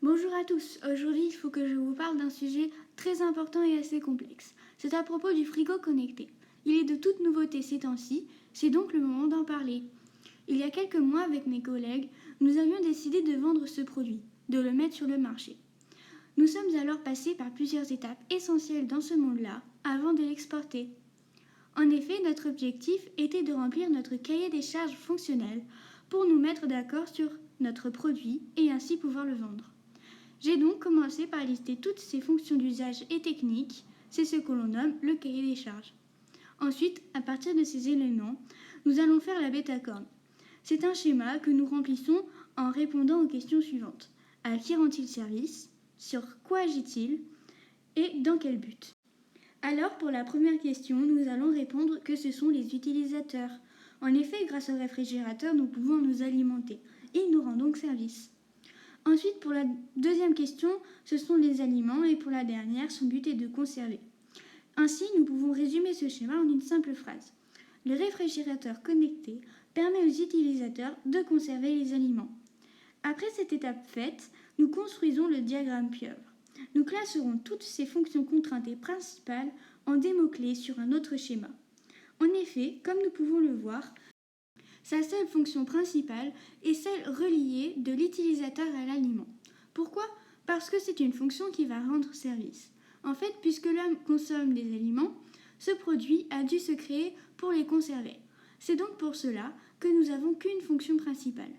Bonjour à tous, aujourd'hui il faut que je vous parle d'un sujet très important et assez complexe. C'est à propos du frigo connecté. Il est de toute nouveauté ces temps-ci, c'est donc le moment d'en parler. Il y a quelques mois avec mes collègues, nous avions décidé de vendre ce produit, de le mettre sur le marché. Nous sommes alors passés par plusieurs étapes essentielles dans ce monde-là avant de l'exporter. En effet, notre objectif était de remplir notre cahier des charges fonctionnel pour nous mettre d'accord sur notre produit et ainsi pouvoir le vendre. J'ai donc commencé par lister toutes ces fonctions d'usage et techniques, c'est ce que l'on nomme le cahier des charges. Ensuite, à partir de ces éléments, nous allons faire la bêta-corne. C'est un schéma que nous remplissons en répondant aux questions suivantes. À qui rend-il service? Sur quoi agit-il? Et dans quel but? Alors, pour la première question, nous allons répondre que ce sont les utilisateurs. En effet, grâce au réfrigérateur, nous pouvons nous alimenter. Il nous rend donc service. Ensuite, pour la deuxième question, ce sont les aliments et pour la dernière, son but est de conserver. Ainsi, nous pouvons résumer ce schéma en une simple phrase. Le réfrigérateur connecté permet aux utilisateurs de conserver les aliments. Après cette étape faite, nous construisons le diagramme pieuvre. Nous classerons toutes ces fonctions contraintes et principales en des mots-clés sur un autre schéma. En effet, comme nous pouvons le voir, sa seule fonction principale est celle reliée de l'utilisateur à l'aliment. Pourquoi? Parce que c'est une fonction qui va rendre service. En fait, puisque l'homme consomme des aliments, ce produit a dû se créer pour les conserver. C'est donc pour cela que nous n'avons qu'une fonction principale.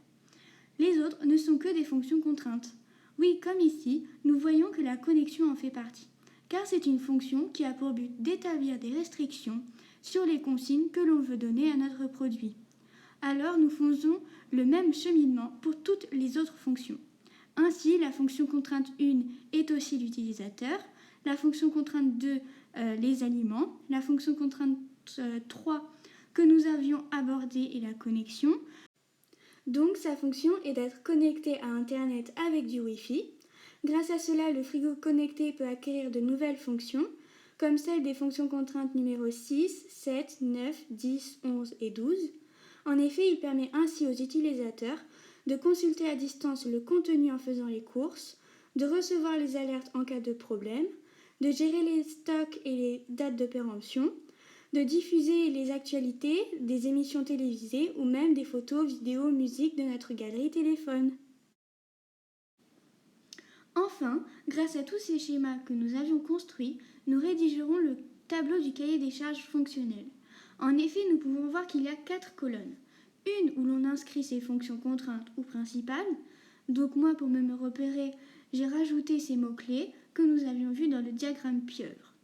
Les autres ne sont que des fonctions contraintes. Oui, comme ici, nous voyons que la connexion en fait partie, car c'est une fonction qui a pour but d'établir des restrictions sur les consignes que l'on veut donner à notre produit. Alors nous faisons le même cheminement pour toutes les autres fonctions. Ainsi, la fonction contrainte 1 est aussi l'utilisateur, la fonction contrainte 2, les aliments, la fonction contrainte 3 que nous avions abordée est la connexion. Donc sa fonction est d'être connecté à Internet avec du Wi-Fi. Grâce à cela, le frigo connecté peut acquérir de nouvelles fonctions, comme celles des fonctions contraintes numéro 6, 7, 9, 10, 11 et 12. En effet, il permet ainsi aux utilisateurs de consulter à distance le contenu en faisant les courses, de recevoir les alertes en cas de problème, de gérer les stocks et les dates de péremption, de diffuser les actualités, des émissions télévisées ou même des photos, vidéos, musique de notre galerie téléphone. Enfin, grâce à tous ces schémas que nous avions construits, nous rédigerons le tableau du cahier des charges fonctionnel. En effet, nous pouvons voir qu'il y a 4 colonnes. Une où l'on inscrit ses fonctions contraintes ou principales. Donc moi, pour me repérer, j'ai rajouté ces mots-clés que nous avions vus dans le diagramme pieuvre.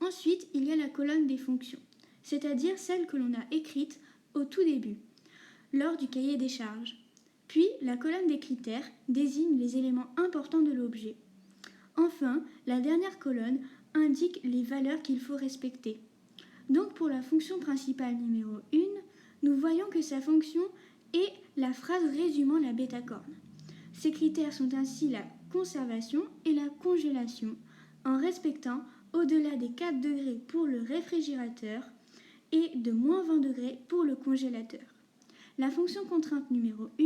Ensuite, il y a la colonne des fonctions, c'est-à-dire celles que l'on a écrites au tout début, lors du cahier des charges. Puis, la colonne des critères désigne les éléments importants de l'objet. Enfin, la dernière colonne indique les valeurs qu'il faut respecter. Donc pour la fonction principale numéro 1, nous voyons que sa fonction est la phrase résumant la bêta-corne. Ces critères sont ainsi la conservation et la congélation, en respectant au-delà des 4 degrés pour le réfrigérateur et de moins 20 degrés pour le congélateur. La fonction contrainte numéro 1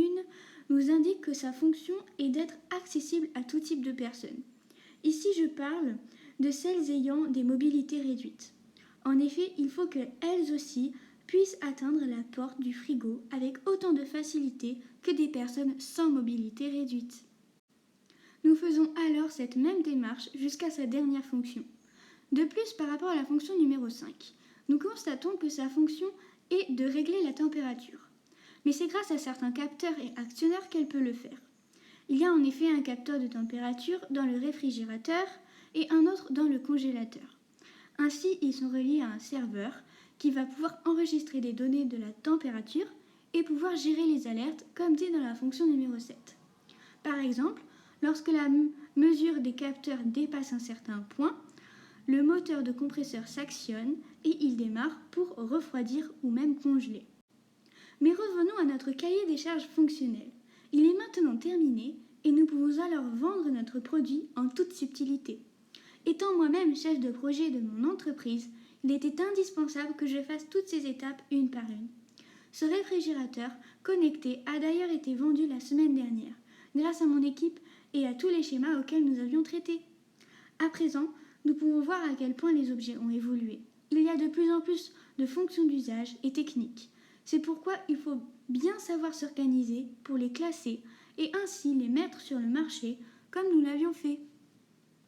nous indique que sa fonction est d'être accessible à tout type de personnes. Ici, je parle de celles ayant des mobilités réduites. En effet, il faut qu'elles aussi puissent atteindre la porte du frigo avec autant de facilité que des personnes sans mobilité réduite. Nous faisons alors cette même démarche jusqu'à sa dernière fonction. De plus, par rapport à la fonction numéro 5, nous constatons que sa fonction est de régler la température. Mais c'est grâce à certains capteurs et actionneurs qu'elle peut le faire. Il y a en effet un capteur de température dans le réfrigérateur et un autre dans le congélateur. Ainsi, ils sont reliés à un serveur qui va pouvoir enregistrer des données de la température et pouvoir gérer les alertes comme dit dans la fonction numéro 7. Par exemple, lorsque la mesure des capteurs dépasse un certain point, le moteur de compresseur s'actionne et il démarre pour refroidir ou même congeler. Mais revenons à notre cahier des charges fonctionnel. Il est maintenant terminé et nous pouvons alors vendre notre produit en toute subtilité. Étant moi-même chef de projet de mon entreprise, il était indispensable que je fasse toutes ces étapes une par une. Ce réfrigérateur connecté a d'ailleurs été vendu la semaine dernière, grâce à mon équipe et à tous les schémas auxquels nous avions traité. À présent, nous pouvons voir à quel point les objets ont évolué. Il y a de plus en plus de fonctions d'usage et techniques. C'est pourquoi il faut bien savoir s'organiser pour les classer et ainsi les mettre sur le marché comme nous l'avions fait.